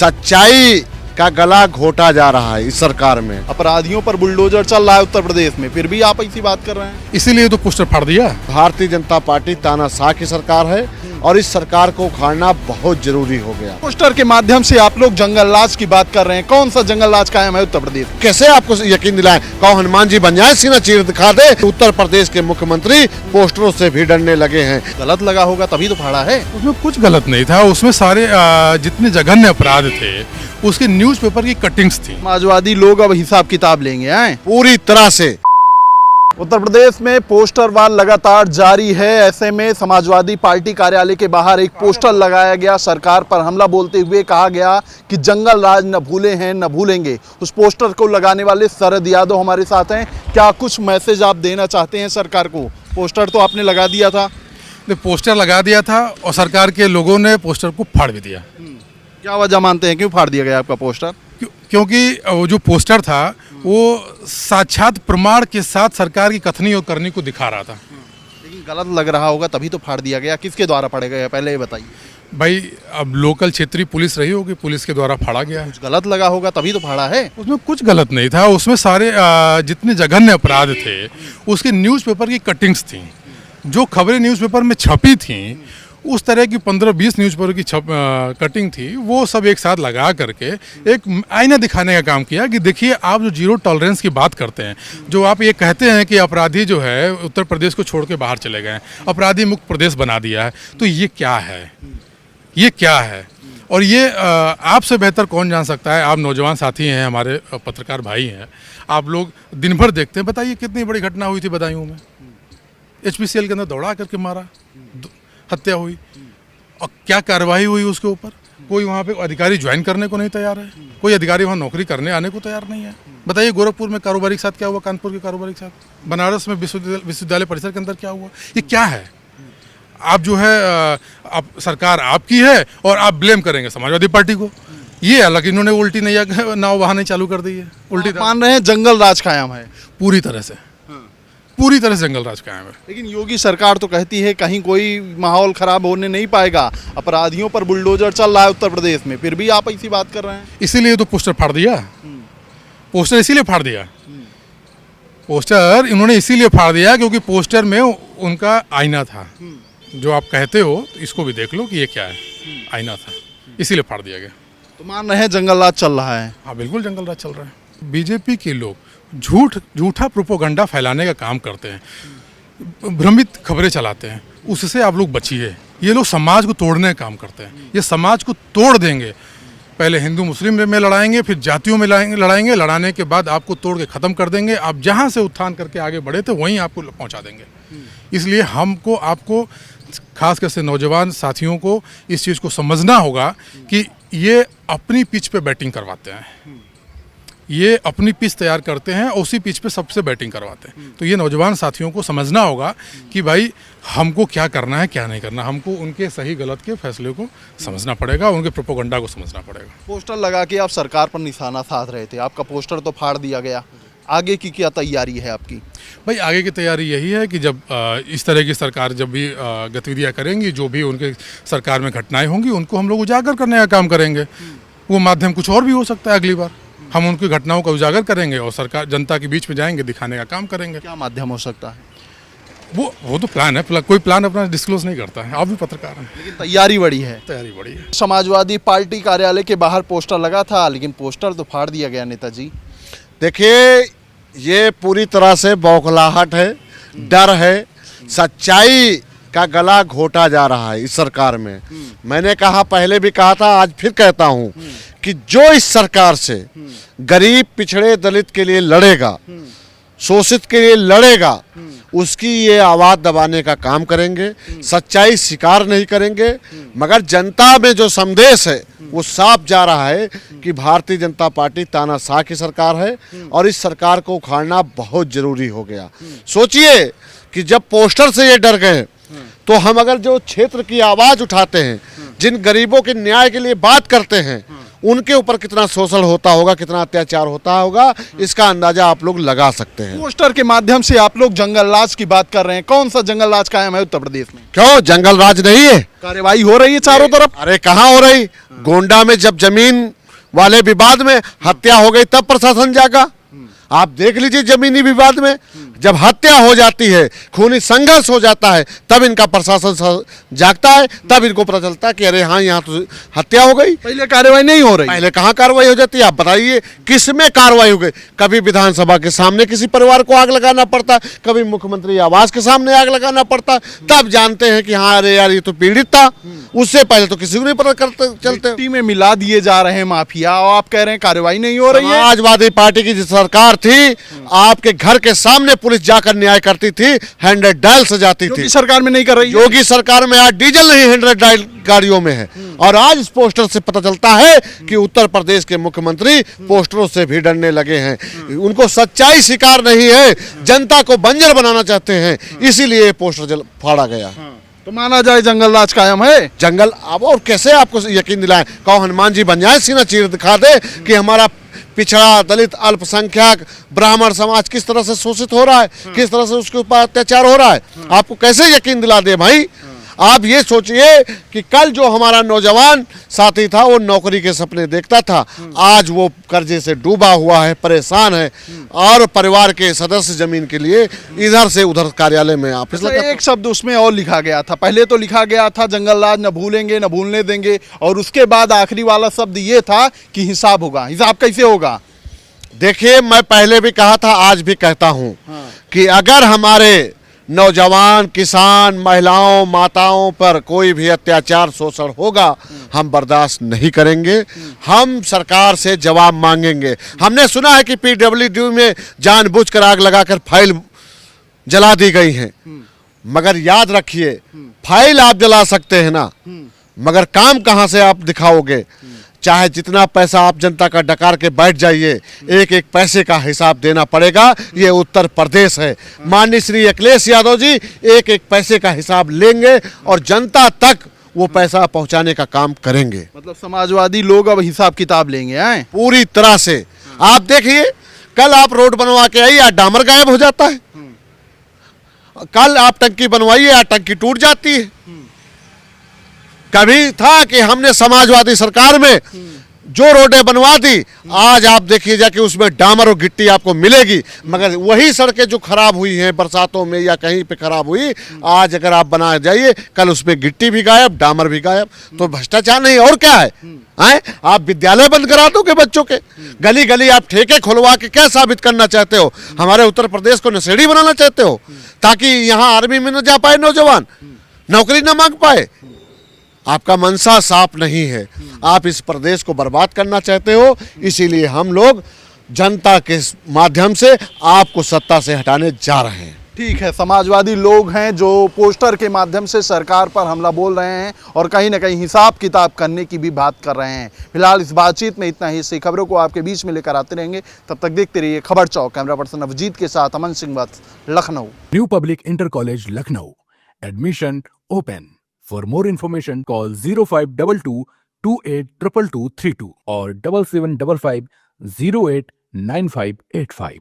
सच्चाई का गला घोटा जा रहा है इस सरकार में। अपराधियों पर बुलडोजर चल रहा है उत्तर प्रदेश में, फिर भी आप ऐसी बात कर रहे हैं। इसीलिए तो पोस्टर फाड़ दिया। भारतीय जनता पार्टी तानाशाह की सरकार है और इस सरकार को उखाड़ना बहुत जरूरी हो गया। पोस्टर के माध्यम से आप लोग जंगल राज की बात कर रहे हैं। कौन सा जंगल राज कायम है उत्तर प्रदेश में? कैसे आपको यकीन दिलाएं? कहो हनुमान जी बन जाए, सीना चीर दिखा दे। उत्तर प्रदेश के मुख्यमंत्री पोस्टरों से भी डरने लगे हैं। गलत लगा होगा तभी तो फाड़ा है। उसमें कुछ गलत नहीं था, उसमें सारे जितने जघन्य अपराध थे उसके न्यूज़पेपर की कटिंग्स थी। समाजवादी लोग अब हिसाब किताब लेंगे हैं पूरी तरह से। उत्तर प्रदेश में पोस्टर वार लगातार जारी है। ऐसे में समाजवादी पार्टी कार्यालय के बाहर एक पोस्टर लगाया गया, सरकार पर हमला बोलते हुए कहा गया कि जंगल राज न भूले हैं न भूलेंगे। उस पोस्टर को लगाने वाले शरद यादव हमारे साथ हैं। क्या कुछ मैसेज आप देना चाहते हैं सरकार को? पोस्टर तो आपने लगा दिया था। पोस्टर लगा दिया था और सरकार के लोगों ने पोस्टर को फाड़ भी दिया। क्या वजह मानते हैं क्यों फाड़ दिया गया आपका पोस्टर? क्योंकि वो जो पोस्टर था वो साक्षात प्रमाण के साथ सरकार की कथनी और करनी को दिखा रहा था। लेकिन गलत लग रहा होगा तभी तो फाड़ दिया गया। किसके द्वारा फाड़े गए पहले ये बताइए। भाई अब लोकल क्षेत्रीय पुलिस रही होगी, पुलिस के द्वारा फाड़ा गया है। कुछ गलत लगा होगा तभी तो फाड़ा है। उसमें कुछ गलत नहीं था, उसमें सारे जितने जघन्य अपराध थे उसके न्यूज़पेपर की कटिंग्स थी। जो खबरें न्यूज़पेपर में छपी थी उस तरह की 15-20 न्यूज़पेपर की कटिंग थी, वो सब एक साथ लगा करके एक आईना दिखाने का काम किया कि देखिए आप जो जीरो टॉलरेंस की बात करते हैं, जो आप ये कहते हैं कि अपराधी जो है उत्तर प्रदेश को छोड़ के बाहर चले गए हैं, अपराधी मुक्त प्रदेश बना दिया है, तो ये क्या है, ये क्या है? और ये आपसे बेहतर कौन जान सकता है? आप नौजवान साथी हैं, हमारे पत्रकार भाई हैं, आप लोग दिन भर देखते हैं। बताइए कितनी बड़ी घटना हुई थी बदायूं में, HPCL के अंदर दौड़ा करके मारा, हत्या हुई, और क्या कार्रवाई हुई उसके ऊपर? कोई वहाँ पे अधिकारी ज्वाइन करने को नहीं तैयार है, कोई अधिकारी वहाँ नौकरी करने आने को तैयार नहीं है। बताइए गोरखपुर में कारोबारी के साथ क्या हुआ, कानपुर के कारोबारी के साथ, बनारस में विश्वविद्यालय परिसर के अंदर क्या हुआ? ये क्या है? आप जो है आप सरकार आपकी है और आप ब्लेम करेंगे समाजवादी पार्टी को। ये अलग इन्होंने उल्टी नैया नाव बहाने चालू कर दी है। उल्टी मान रहे हैं जंगल राज कायम है पूरी तरह से, पूरी तरह से जंगल राज कायम है। लेकिन योगी सरकार तो कहती है कहीं कोई माहौल खराब होने नहीं पाएगा। अपराधियों पर बुलडोजर चल रहा है उत्तर प्रदेश में, फिर भी आप ऐसी बात कर रहे हैं। इसीलिए तो पोस्टर फाड़ दिया। पोस्टर इसीलिए फाड़ दिया, पोस्टर इन्होंने इसीलिए फाड़ दिया क्योंकि पोस्टर में उनका आईना था। जो आप कहते हो इसको भी देख लो कि ये क्या है, आईना था, इसीलिए फाड़ दिया गया। तो मान रहे हैं जंगल राज चल रहा है। हाँ बिल्कुल जंगल राज चल रहा है। बीजेपी के लोग झूठा प्रोपोगंडा फैलाने का काम करते हैं, भ्रमित खबरें चलाते हैं, उससे आप लोग बचिए। ये लोग समाज को तोड़ने का काम करते हैं, ये समाज को तोड़ देंगे। पहले हिंदू मुस्लिम में लड़ाएंगे, फिर जातियों में लड़ाएंगे, लड़ाने के बाद आपको तोड़ के ख़त्म कर देंगे। आप जहाँ से उत्थान करके आगे बढ़े थे वहीं आपको पहुँचा देंगे। इसलिए हमको आपको खासकर से नौजवान साथियों को इस चीज़ को समझना होगा कि ये अपनी पिच पे बैटिंग करवाते हैं, ये अपनी पिच तैयार करते हैं और उसी पिच पे सबसे बैटिंग करवाते हैं। तो ये नौजवान साथियों को समझना होगा कि भाई हमको क्या करना है क्या नहीं करना, हमको उनके सही गलत के फैसले को समझना पड़ेगा, उनके प्रोपोगंडा को समझना पड़ेगा। पोस्टर लगा के आप सरकार पर निशाना साध रहे थे, आपका पोस्टर तो फाड़ दिया गया। आगे की क्या तैयारी है आपकी? भाई आगे की तैयारी यही है कि जब इस तरह की सरकार जब भी गतिविधियाँ करेंगी, जो भी उनके सरकार में घटनाएँ होंगी उनको हम लोग उजागर करने का काम करेंगे। वो माध्यम कुछ और भी हो सकता है, अगली बार हम उनकी घटनाओं का उजागर करेंगे और सरकार जनता के बीच में जाएंगे, दिखाने का काम करेंगे। क्या माध्यम हो सकता है? वो तो प्लान है, कोई प्लान अपना डिस्क्लोज नहीं करता है। आप भी पत्रकार हैं। लेकिन तैयारी बड़ी है। तैयारी बड़ी है। समाजवादी पार्टी कार्यालय के बाहर पोस्टर लगा था, लेकिन पोस्टर तो फाड़ दिया गया नेताजी। देखिए ये पूरी तरह से बौखलाहट है, डर है, सच्चाई का गला घोटा जा रहा है इस सरकार में। मैंने कहा, पहले भी कहा था, आज फिर कहता हूँ कि जो इस सरकार से गरीब पिछड़े दलित के लिए लड़ेगा, शोषित के लिए लड़ेगा, उसकी ये आवाज़ दबाने का काम करेंगे। सच्चाई स्वीकार नहीं करेंगे, मगर जनता में जो संदेश है वो साफ जा रहा है कि भारतीय जनता पार्टी तानाशाह की सरकार है और इस सरकार को उखाड़ना बहुत जरूरी हो गया। सोचिए कि जब पोस्टर से ये डर गए तो हम अगर जो क्षेत्र की आवाज़ उठाते हैं, जिन गरीबों के न्याय के लिए बात करते हैं, उनके ऊपर कितना शोषण होता होगा, कितना अत्याचार होता होगा, इसका अंदाजा आप लोग लगा सकते हैं। पोस्टर के माध्यम से आप लोग जंगल राज की बात कर रहे हैं, कौन सा जंगल राज कायम है उत्तर प्रदेश में? क्यों जंगल राज नहीं है? कार्यवाही हो रही है चारों तरफ। अरे कहाँ हो रही? गोंडा में जब जमीन वाले विवाद में हत्या हो गई तब प्रशासन जागा। आप देख लीजिए जमीनी विवाद में जब हत्या हो जाती है, खूनी संघर्ष हो जाता है, तब इनका प्रशासन जागता है, तब इनको पता चलता है कि अरे हाँ यहाँ तो हत्या हो गई। पहले कार्रवाई नहीं हो रही। पहले कहाँ कार्रवाई हो जाती है? आप बताइए किस में कार्रवाई हो गई? कभी विधानसभा के सामने किसी परिवार को आग लगाना पड़ता, कभी मुख्यमंत्री आवास के सामने आग लगाना पड़ता, तब जानते हैं कि हाँ अरे यार ये तो पीड़ित था। उससे पहले तो किसी को नहीं पता करते चलते। मिट्टी में मिला दिए जा रहे हैं माफिया, और आप कह रहे हैं कार्रवाई नहीं हो रही है। समाजवादी पार्टी की जो सरकार थी, आपके घर के सामने पुलिस जाकर न्याय करती थी, 100 डायल सजाती थी। योगी सरकार में नहीं कर रही है। योगी सरकार में आज डीजल नहीं 100 डायल गाड़ियों में है। और आज इस पोस्टर से पता चलता है कि उत्तर प्रदेश के मुख्यमंत्री पोस्टरों से भी डरने लगे हैं। उनको सच्चाई स्वीकार नहीं है, जनता को बंजर बनाना चाहते हैं, इसीलिए ये पोस्टर फाड़ा गया। तो माना जाए जंगल राज कायम है। जंगल अब और कैसे आपको यकीन दिलाएं? कहो हनुमान जी बन जाए, सीना चीर दिखा दे कि हमारा पिछड़ा, दलित, अल्पसंख्यक, ब्राह्मण समाज किस तरह से शोषित हो रहा है, किस तरह से उसके ऊपर अत्याचार हो रहा है। आपको कैसे यकीन दिला दे भाई? आप ये सोचिए कि कल जो हमारा नौजवान साथी था वो नौकरी के सपने देखता था, आज वो कर्जे से डूबा हुआ है, परेशान है, और परिवार के सदस्य जमीन के लिए इधर से उधर कार्यालय में ऑफिस लगा। एक शब्द उसमें और लिखा गया था, पहले तो लिखा गया था जंगल राज न भूलेंगे न भूलने देंगे, और उसके बाद आखिरी वाला शब्द ये था कि हिसाब होगा। हिसाब कैसे होगा? देखिए मैं पहले भी कहा था, आज भी कहता हूं कि अगर हमारे नौजवान, किसान, महिलाओं, माताओं पर कोई भी अत्याचार, शोषण होगा, हम बर्दाश्त नहीं करेंगे। हम सरकार से जवाब मांगेंगे। हमने सुना है कि पीडब्ल्यूडी में जानबूझकर आग लगाकर फाइल जला दी गई है, मगर याद रखिए फाइल आप जला सकते हैं ना, मगर काम कहां से आप दिखाओगे? चाहे जितना पैसा आप जनता का डकार के बैठ जाइए, एक एक पैसे का हिसाब देना पड़ेगा। ये उत्तर प्रदेश है। माननीय श्री अखिलेश यादव जी एक एक पैसे का हिसाब लेंगे और जनता तक वो पैसा पहुंचाने का काम करेंगे। मतलब समाजवादी लोग अब हिसाब किताब लेंगे हैं पूरी तरह से। आप देखिए कल आप रोड बनवा के आइए, आज डामर गायब हो जाता है। कल आप टंकी बनवाइए, आज टंकी टूट जाती है। कभी था कि हमने समाजवादी सरकार में जो रोडें बनवा दी, आज आप देखिए जाके उसमें डामर और गिट्टी आपको मिलेगी, मगर वही सड़कें जो खराब हुई हैं बरसातों में या कहीं पे खराब हुई, आज अगर आप बना जाइए, कल उसमें गिट्टी भी गायब, डामर भी गायब। तो भ्रष्टाचार नहीं और क्या है? आप विद्यालय बंद करा दोगे बच्चों के, गली गली आप ठेके खुलवा के क्या साबित करना चाहते हो? हमारे उत्तर प्रदेश को नशेड़ी बनाना चाहते हो ताकि यहाँ आर्मी में न जा पाए नौजवान, नौकरी न मांग पाए? आपका मनसा साफ नहीं है, आप इस प्रदेश को बर्बाद करना चाहते हो। इसीलिए हम लोग जनता के माध्यम से आपको सत्ता से हटाने जा रहे हैं। ठीक है, समाजवादी लोग हैं जो पोस्टर के माध्यम से सरकार पर हमला बोल रहे हैं और कहीं ना कहीं हिसाब किताब करने की भी बात कर रहे हैं। फिलहाल इस बातचीत में इतना ही। इसी खबरों को आपके बीच में लेकर आते रहेंगे, तब तक देखते रहिए खबर चौक। कैमरा पर्सन अवजीत के साथ Aman Singh Vats, Lucknow. New public inter college Lucknow, admission open. For more information, call 0522 282232 or 7755 089585.